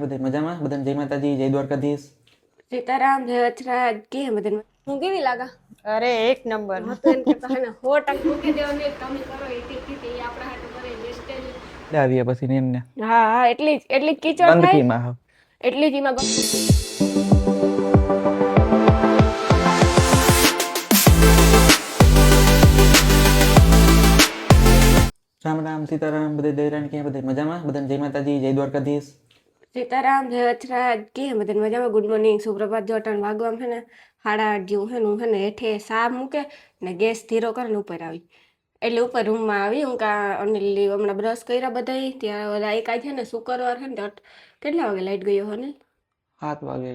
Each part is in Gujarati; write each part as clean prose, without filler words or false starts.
બધા મજામાં બધાને જય માતાજી જય દ્વારકાધીશ. સીતારામ જય વચરાજ કેમ બધાને હું કેવી લાગા અરે એક નંબર. હતો એમ કરતા હે ને 100% મૂકી દેવાની તમે કરો એ આપણા હાટુ કરે વેસ્ટેજ. આવ્યા પછી ને એમને હા એટલી જ કીચડ થાય ગંદકીમાં હા. એટલી જ એમાં રામ રામ સીતારામ બધા દૈરાણ ક્યાં બધા મજામાં બધાને જય માતાજી જય દ્વારકાધીશ. સીતારામ જય વચરાજ કેમ બધાને મજામાં ગુડ મોર્નિંગ સુપ્રભાત જો અટાણ વાગવામાં હે ને 8:30 જેવું હે ને હું હે ને હેઠે સા મૂકે ને ગેસ ધીરો કરીને ઉપર આવી એટલે ઉપર રૂમમાં આવી હું કા અનિલ હમણાં બ્રશ કર્યા બધાય ત્યાં બધા એક છે ને શુક્રવાર હે ને કેટલા વાગે લાઈટ ગયો હો ને 7 વાગે.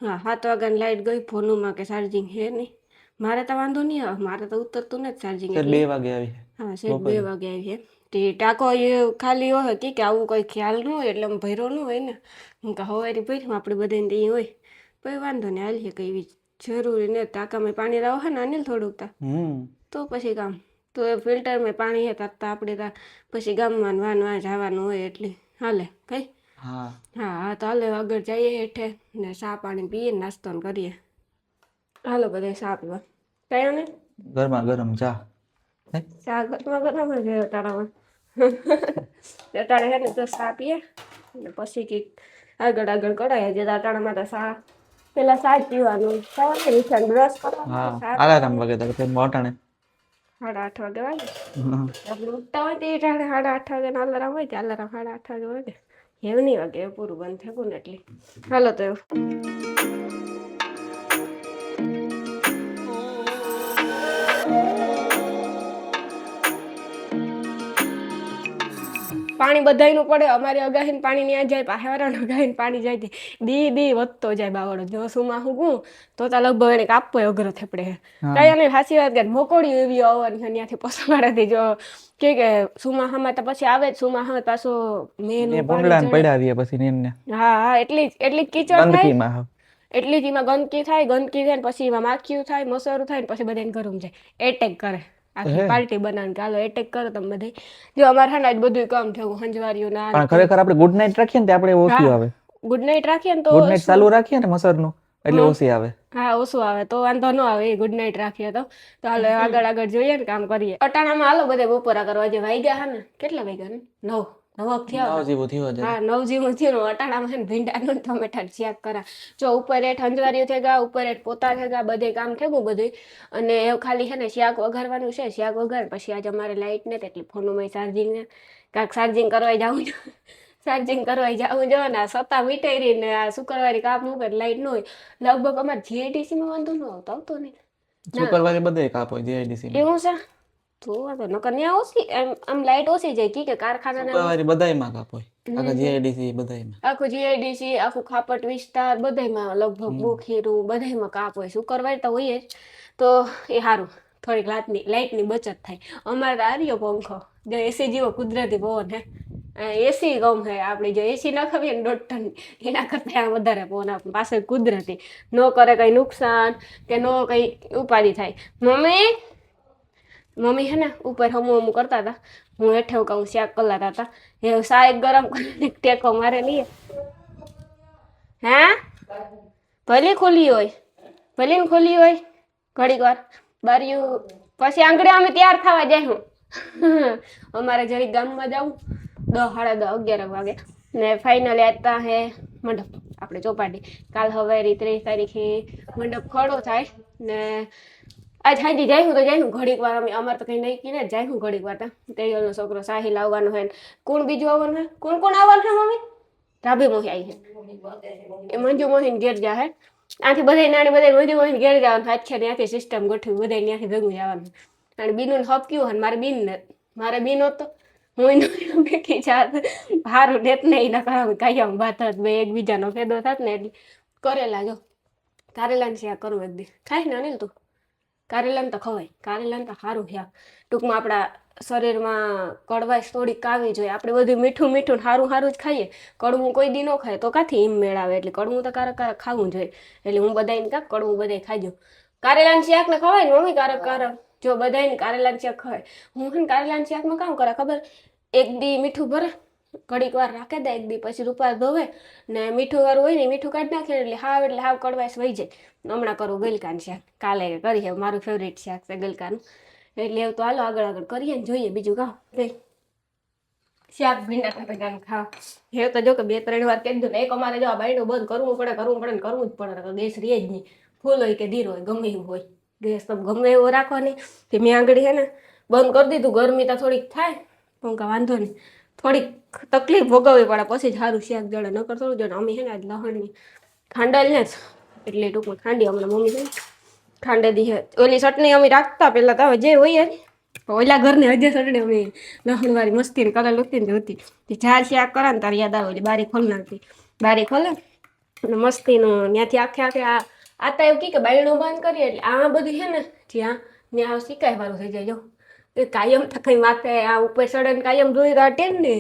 હા 7 વાગ્યાની લાઈટ ગઈ ફોનમાં કે ચાર્જિંગ હે નહીં મારે તો વાંધો નહીં આવે મારે તો ઉતરતું નથી ચાર્જિંગ સર એટલે 2 વાગે આવી. હા સેટ 2 વાગે આવી છે તે ટાંકો એ ખાલી હોય કે આવું કોઈ ખ્યાલ ન હોય એટલે આમ ભર્યો ન હોય ને હું કે હવારી ભર્યું આપણે બધાને ત્યાં હોય પછી વાંધો નહીં હાલીએ કંઈ એવી જરૂરી ને ટાંકામાં પાણી રાવ હે ને અનિલ થોડુંક તા તો પછી કામ તો એ ફિલ્ટરમાં પાણી હે તાર આપણે તા પછી ગામમાં વાન જવાનું હોય એટલે હાલે કઈ હા હા તો હાલે આગળ જઈએ હેઠે ને ચા પાણી પીએ નાસ્તો ને કરીએ હાલો બધા ચા પીવા કયો ને ગરમા ગરમ ચા ચા ગરમ જ હોય અટાણામાં અટાણે હે ને તો ચા પીએ ને પછી કંઈક આગળ કરાય જે અટાણામાં તો ચા પેલા ચા જ પીવાનું સવારે રિક્ષા બ્રશ હા કરવાનું આલારામ વાગે તો ફેર મોટાણે 8:30 વાગે વાગે આપણે ઉઠતા હોય તો એ ટાણે 8:30 વાગે ના અલારામ હોય તો અલારામ 8:30 વાગે એવું નહીં વાગે એવું પૂરું બંધ થયું ને એટલે હાલો તો પાણી બધાયનું પડે અમારી અગાહીને પાણી ત્યાં જાય પાહેવાળાને અગાહીને પાણી જાય તે દી વધતો જાય બાવળો જો સુમાં હું ગું તો લગભગ એને કાપવો અઘરો થેપડે કઈ નહીં સાચી વાત કે મોકોડી એવી આવવાની ત્યાંથી પસવાડાથી જો કે સુમાહામાં તો પછી આવે જ સુમાહામાં પાછો મેન પાણી પડ્યા આવ્યા પછી ને એમને હા એટલી જ કીચડ થાય ગંદકીમાં હા. એટલી જ એમાં ગંદકી થાય ને પછી એમાં માખીઓ થાય મસરું થાય ને પછી બધાને ઘરમાં જાય એટેક કરે આખી પાર્ટી બનાવીને કે હાલો એટેક કરો તમે બધે જો અમારે હા જ બધું કામ થયું હંજવારીઓ ના પણ ખરેખર આપણે ગુડ નાઇટ રાખીએ ને આપણે ઓછી આવે. ગુડ નાઇટ રાખીએ ને તો ગુડ નાઇટ ચાલુ રાખીએ ને મસરનું એટલે ઓછી આવે. હા ઓછું આવે તો વાંધો ન આવે ગુડ નાઇટ રાખીએ તો હાલો આગળ જોઈએ ને કામ કરીએ અટાણામાં હાલો બધા બપોરા કરવા જે વાગ્યા હા ને કેટલા વાગ્યા ને 9 થયા જેવું થયું છે. હા 9 જેવું થયું અટાણામાં છે ને ભીંડા ટમેટા શાક કરા જો ઉપર હેઠ હંજવારીઓ થઈ ગયા ઉપર હેઠ પોતા થઈ ગયા બધે કામ થયું બધું અને ખાલી છે ને શાક વઘારવાનું છે શાક વઘાર પછી આજે અમારે લાઇટ ને એટલે ફોનમાં ચાર્જિંગ ને કાંઈક ચાર્જિંગ કરવા જાવું ચાર્જિંગ કરવા જાવું જો ને સત્તા મીટાઈ ને આ શુક્રવારે કામ મૂકે લાઇટ ન હોય લગભગ અમારે જીઆઈડીસીમાં વાંધો ન આવતો નહીં શુક્રવારે બધે કાપ હોય જીઆઈડીસી એવું છે તો વાંધો નકર ત્યાં ઓછી આમ લાઇટ ઓછી જાય કે કારખાના શુક્રવારે બધાયમાં કાપ હોય આખા જીઆઈડીસી બધાયમાં આખું જીઆઈડીસી આખું ખાપટ વિસ્તાર બધાયમાં લગભગ બોખીરું બધાયમાં કાપ હોય શુક્રવારે તો હોય જ તો એ સારું થોડીક લાઇટની બચત થાય અમારે તો આર્યો પંખો જો એસી જેવો કુદરતી પવન હે એસી ગમ હે આપણે જો એસી ન ખવીએ ને 1.5 ટન એના કરતાં વધારે પવન આપણે પાસે કુદરતી ન કરે કંઈ નુકસાન કે ન કંઈ ઉપાધિ થાય મમ્મી હે ને ઉપર હમું કરતા હતા હું હેઠે કહું શાક કલાતા હતા એ શાક ગરમ કરીને ટેકો મારે લઈએ હે ભલે ખોલી હોય ઘડીક વાર બારીયું પછી આંગળે અમે તૈયાર થવા જાય હું અમારે જરી ગામમાં જાવું 10 સાડા 10 11 વાગે ને ફાઇનલી આતા હે મંડપ આપણે ચોપાટી કાલ હવે 30 તારીખે મંડપ ખડો થાય ને આજ હાજી જાય તો જાય ઘડીક વાર અમારે તો કંઈ નહીં કીને જાય ઘડીક વાર તેનો છોકરો સાહિલ આવવાનો હોય કોણ બીજું આવવાનું હોય કોણ આવવાનું છે મમ્મી ધાબી મોહી આવી છે એ મંજુ મોહીને ઘેર જા હે આથી બધા નાની બધા મંજુ મોહીને ઘેર જવાનું હાથે ત્યાંથી સિસ્ટમ ગોઠવી બધા ત્યાંથી ભેગું જવાનું અને બીનું હપક્યું હોય મારે બીન હોત તો હું બેઠી જાત સારું દેત નહીં ના કરાવું કાંઈ વાત હોત બે એકબીજાનો ફેદો થાત ને એટલે કરેલા જો કારેલાને શેક કરવું એક દી ખાય ને અનિલ તું કારેલાને તો ખવાય કારેલાને તો સારું છે ટૂંકમાં આપણા શરીરમાં કડવાશ થોડીક આવી જોઈએ આપણે બધું મીઠું સારું જ ખાઈએ કડવું કોઈ દી ન ખાય તો કાંથી હિમ મેળાવે એટલે કડવું તો કારક ખાવું જોઈએ એટલે હું બધાને કાંક કડવું બધાય ખાજો કારેલાને શાક ને ખવાય ને મમ્મી કારક જો બધાને કારેલાને શાક ખવાય હું કારેલાને શાકમાં કામ કરે ખબર એક દી મીઠું ભરે ઘડીક વાર રાખે દે એક દી, પછી રૂપા ધોવે ને મીઠું વાળું હોય ને મીઠું કાઢી નાખે એટલે હાવ કડવાશ વહી જાય. હમણાં કરું ગલકાનું શાક, કાલે કરી છે મારું ફેવરેટ શાક છે ગલકાનું. એટલે એવું તો હાલો આગળ કરીએ ને જોઈએ બીજું કામ શાક ભીંડા બટાકાનું ખાવા. હે તો જો કે 2-3 વાર કહી દીધું ને, એક અમારે જો આ બાયણું બંધ કરવું પડે ને કરવું જ પડે. ગેસ રહે જ નહીં, ફૂલ હોય કે ધીરો હોય ગમે એવું હોય, ગેસ તો ગમે એવો રાખવાની. તે મેં આગળ હે ને બંધ કરી દીધું. ગરમી તો થોડીક થાય પણ કાંઈ વાંધો નહીં, થોડીક તકલીફ ભોગવવી પડે પછી જ સારું શાક જડે. નકર થોડું જડે. અમે છે ને આજ લહણની ખાંડલ ને જ એટલે ટૂંકમાં ખાંડી હમણાં મમ્મી છે ને ખાંડે દી ઓલી ચટણી અમે રાખતા પહેલાં તો જે હોય ને ઓલા ઘરની હજે ચટણી અમે લહણવાળી મસ્તી ને કલર લખતી ને હતી. ચાર શાક કરે ને તારે યાદ આવે એટલે બારી ખોલી નાખતી. બારી ખોલે અને મસ્તીનું ત્યાંથી આખે આ તો એવું કે બાયણું બંધ કરીએ એટલે આ બધું છે ને જ્યાં ત્યાં શીખાય વાળું થઈ જાય. જો એ કાયમ થકાઈ માથે આ ઉપર ચડે ને કાયમ જોઈ તો આ ટેન ને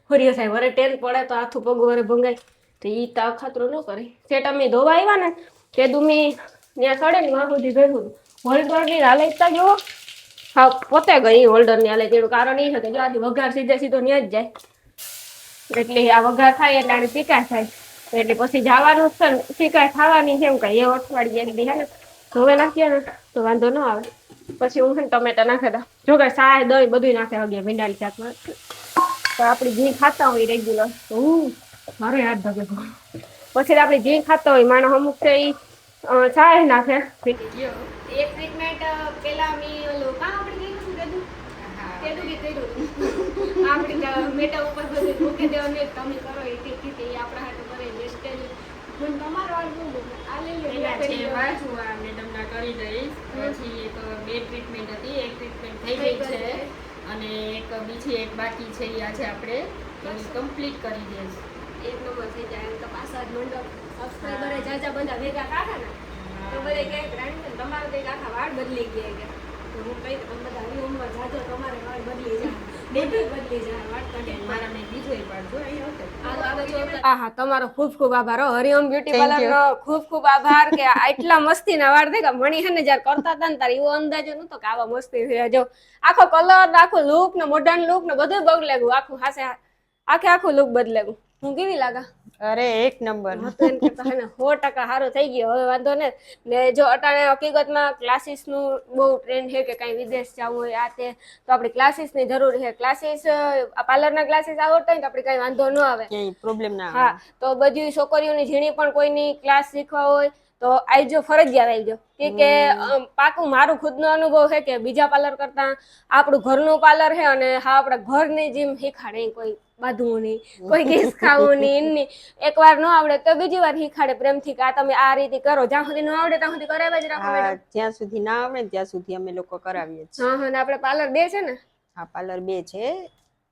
ફરી થાય વરે ટેન પડે તો હાથું પગ વરે ભંગાય તો એ તો અખાતરો ન કરે. સેટ અમે ધોવા આવ્યા ને તે દુમી ત્યાં ચડે ને વાં સુધી ગયું હોલ્ડરની હાલતતા જુઓ. હા પોતે ગઈ હોલ્ડરની હાલે. તેનું કારણ એ છે કે જો આથી વઘાર સીધો ત્યાં જ જાય એટલે આ વઘાર થાય એટલે આને શીકાય થાય એટલે પછી જવાનું છે ને શીકાય થવાની છે એમ કઈ એ અઠવાડિયે એક દી હે ને ધોવે નાખીએ ને તો વાંધો ન આવે. પછી હું છે ને ટમેટા નાખે દઉં. જો કે સાય દહીં બધું નાખે વગે ભીંડાની શાકમાં તો આપણી ઘી ખાતા હોય રેગ્યુલર મારો યાદ ભગે. પછી આપણે ઘી ખાતા હોય માણસ અમુક છે એ ચાય નાખે. એક ટ્રીટમેન્ટ પેલા મેં ઓલું કામ આપણે આપણી મેટા ઉપર બધું મૂકી દેવાનું તમે કરો એ આપણા હાથે કરે વેસ્ટેજ તમારો આ લઈ મેડમના કરી દઈશ. પછી એક 2 ટ્રીટમેન્ટ હતી, એક ટ્રીટમેન્ટ થઈ ગઈ છે અને બીજી એક બાકી છે એ આજે આપણે કમ્પ્લીટ કરી દઈશ. એક નંબર થઈ જાય એમ તો પાછા જ મંડપ સબસ્ક્રાઈબરે જાજા બધા ભેગા કાઢે ને તો બધે કે ગ્રાન્ડ તમારે કંઈક આખા વાળ બદલી ગયા કે હું કઈ તમે બધા હરિઓમમાં જાજો તમારે વાળ બદલી જાય બધું બદલી જાય વાળ કાઢે મારા મેં બીજો પાડજો આહા તમારો ખૂબ ખૂબ આભાર હો હરિઓમ બ્યુટી પાર્લર નો ખૂબ આભાર કે આટલા મસ્તીના વાળ દેખા મણી હે ને જ્યારે કરતા હતા ને તારે એવો અંદાજો નતો કે આવા મસ્તી છે. જો આખો કલર આખો લુક ને મોડર્ન લુક ને બધું બગલે ગયું આખું હાસે આખું લુક બદલે ગયું. હું કેવી લાગા? અરે એક નંબર હતું એમ કેતા હે ને 100% સારું થઈ ગયો. હવે વાંધો ને ને જો અટાણે હકીકતમાં ક્લાસીસ નું બહુ ટ્રેન્ડ છે કે કઈ વિદેશ જવું હોય આ તે તો આપણે ક્લાસીસ ની જરૂર છે. ક્લાસીસ પાર્લર ના ક્લાસીસ આવડતા હોય તો આપણે કઈ વાંધો ન આવે, પ્રોબ્લેમ ના હા. તો બધી છોકરીઓની ઝીણી પણ કોઈની ક્લાસ શીખવા હોય તો આવજો, ફરજિયાત આવજો. કે પાકું મારું ખુદનો અનુભવ છે કે બીજા પાર્લર કરતા આપણું ઘરનું પાર્લર છે અને હા આપણા ઘરની જેમ શીખાડે. કોઈ બાંધવું નહીં, કોઈ ગેસ ખાવું નહીં, એમની એકવાર ન આવડે તો બીજી વાર શીખાડે પ્રેમથી કે આ તમે આ રીતે કરો. જ્યાં સુધી ન આવડે ત્યાં સુધી કરાવ્યા જ રાખો. જ્યાં સુધી ના આવડે ત્યાં સુધી અમે લોકો કરાવીએ છીએ. હા અને આપણે પાર્લર 2 છે ને? હા પાર્લર 2 છે.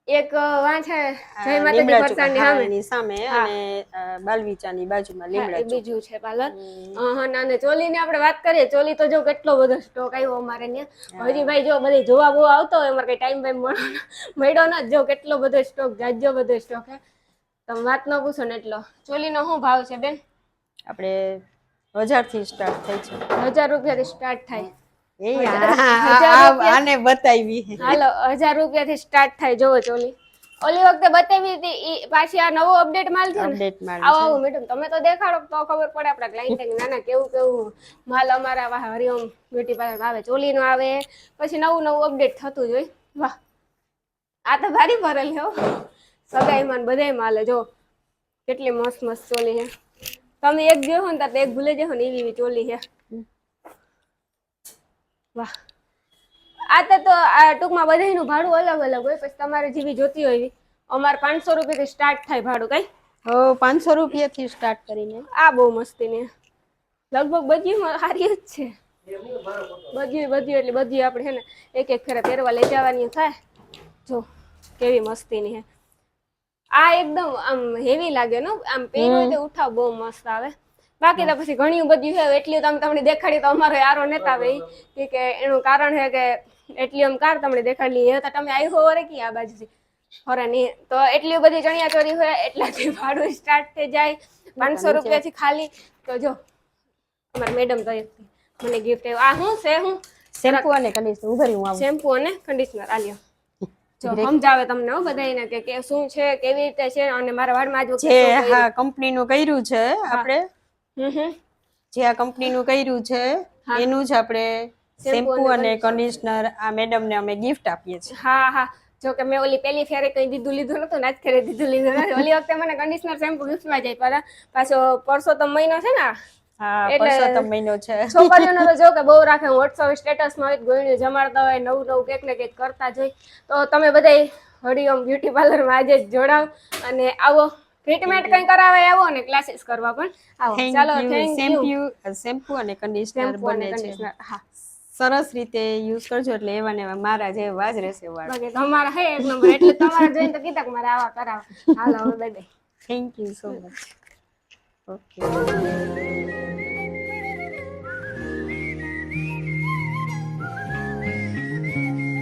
એક વાં છે જય માતાજી ફરસાણની સામે અને બાલવીચાની બાજુમાં લીમડા બીજું છે પાર્લર. અને ચોલીની આપણે વાત કરીએ, ચોલી તો જો કેટલો બધો સ્ટોક આવ્યો અમારે ત્યાં. હજી ભાઈ જો બધી જોવા બહુ આવતો હોય અમારે કઈ ટાઈમ મળ્યો ન જો કેટલો બધો સ્ટોક જાજો બધો સ્ટોક હે. તમે વાત ન પૂછો ને એટલો. ચોલીનો શું ભાવ છે બેન? આપણે 1000 થી સ્ટાર્ટ થાય છે. 1000 રૂપિયાથી સ્ટાર્ટ થાય. આને બતાવી હાલો 1000 રૂપિયાથી સ્ટાર્ટ થાય. જોવો ચોલી ઓલી વખતે બતાવી હતી પાછી આ નવો અપડેટ માલ છે ને આવો મેડમ તમે તો દેખાડો તો ખબર પડે આપણા ક્લાયન્ટ નાના કેવું માલ અમારા હરિઓમ બ્યુટી પાર્લર આવે. ચોલી નો આવે પછી નવું અપડેટ થતું જ હોય. વાહ આ તો ભારી ભરેલ હો સગાઈમાં બધાય માલે. જો કેટલી મસ્ત ચોલી છે. તમે એક જોવો ને તો એક ભૂલે જશો ને એવી ચોલી છે. વાહ આ તો ટૂંકમાં બધાનું ભાડું અલગ અલગ હોય. પછી તમારે જેવી જોતી હોય અમારે 500 રૂપિયાથી સ્ટાર્ટ થાય ભાડું. કઈ 500 રૂપિયાથી સ્ટાર્ટ કરીને આ બહુ મસ્તી ને લગભગ બધી સારી જ છે. બધી એટલે બધી આપણે છે ને એક ફેરા પહેરવા લઈ જવાની થાય. જો કેવી મસ્તીની છે. આ એકદમ આમ હેવી લાગે ને આમ પહેર્યું તો ઉઠાવ બહુ મસ્ત આવે. બાકી તો પછી ઘણી બધી છે એટલી તમને દેખાડી તો અમારો યારો નેતા આવે કે એનું કારણ છે કે એટલી આમ કાર તમને દેખાડલી એ તો તમે આવ્યો વરે કી આ બાજુથી ફરે નહીં તો એટલી બધી ચણિયા ચોરી હોય એટલાથી ભાડું સ્ટાર્ટ થઈ જાય 500 રૂપિયાથી ખાલી. તો જો અમારા મેડમ તો મને ગિફ્ટ આ શું છે? હું શેમ્પુ અને કન્ડિશનર ઉભરી હું આવું. શેમ્પુ અને કન્ડિશનર આલ્યો જો સમજાવે તમને હો બધાયને કે શું છે કેવી રીતે છે અને મારા વાળમાં જો જે હા કંપનીનું કર્યું છે આપણે હમ જે આ કંપનીનું કર્યું છે એનું જ આપણે શેમ્પુ અને કન્ડિશનર આ મેડમ ને અમે ગિફ્ટ આપીએ છીએ. હા જો કે મેં ઓલી પેલી ફેરે કઈ લીધું નતું ને આજ ફેરે લીધું નથી. ઓલી વખતે મને કન્ડિશનર શેમ્પુ ગિફ્ટમાં જાય પાછો પરસોત્તમ મહિનો છે ને હા એટલે પરસોત્તમ મહિનો છે. છોકરીઓનો તો જો કે બહુ રાખે વોટ્સઅપ સ્ટેટસમાં હોય ગોળીઓ જમાડતા હોય નવું કંઈક ને કંઈક કરતા જોઈ તો તમે બધા હરિઓમ બ્યુટી પાર્લરમાં આજે જ જોડાવ અને આવો ટ્રીટમેન્ટ કંઈ કરાવે આવો ને ક્લાસીસ કરવા પણ આવો. ચાલો થેન્ક યુ. શેમ્પુ અને કન્ડિશનર શેમ્પુ અને બને છે. કન્ડિશનર હા સરસ રીતે યુઝ કરજો એટલે એવા ને એવા મારા જેવા જ રહેશે વાળ. બાકી તમારા હે એક નંબર એટલે તમારા જોઈને તો કીધા કે મારે આવા કરાવવા. હાલો હવે bye bye. Thank you so much. Okay.